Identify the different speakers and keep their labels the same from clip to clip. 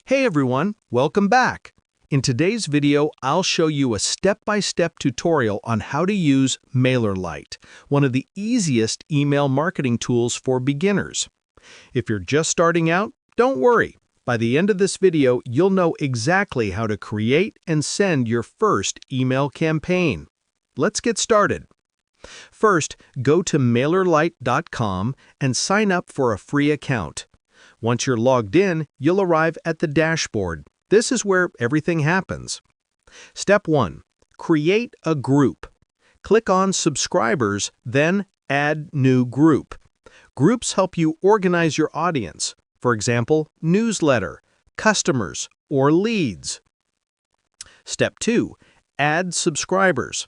Speaker 1: Hey everyone, welcome back. In today's video, I'll show you a step-by-step tutorial on how to use MailerLite, one of the easiest email marketing tools for beginners. If you're just starting out, don't worry. By the end of this video, you'll know exactly how to create and send your first email campaign. Let's get started. First, go to MailerLite.com and sign up for a free account. Once you're logged in, you'll arrive at the dashboard. This is where everything happens. Step 1. Create a group. Click on Subscribers, then Add New Group. Groups help you organize your audience, for example, newsletter, customers, or leads. Step 2. Add subscribers.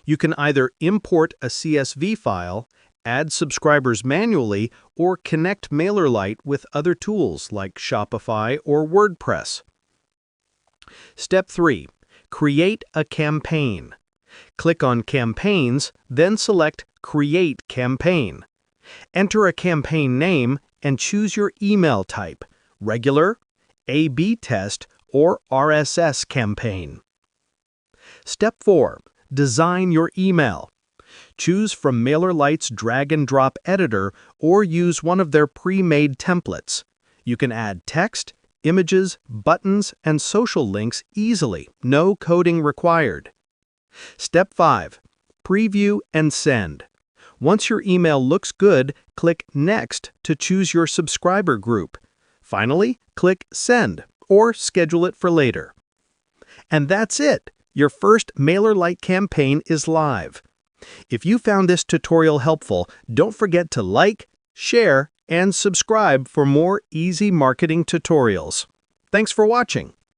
Speaker 1: You can either import a CSV file, add subscribers manually, or connect MailerLite with other tools like Shopify or WordPress. Step 3. Create a campaign. Click on Campaigns, then select Create Campaign. Enter a campaign name and choose your email type, regular, A/B test, or RSS campaign. Step 4. Design your email. Choose from MailerLite's drag-and-drop editor or use one of their pre-made templates. You can add text, images, buttons, and social links easily, no coding required. Step 5. Preview and send. Once your email looks good, click Next to choose your subscriber group. Finally, click Send or schedule it for later. And that's it! Your first MailerLite campaign is live. If you found this tutorial helpful, don't forget to like, share, and subscribe for more easy marketing tutorials. Thanks for watching.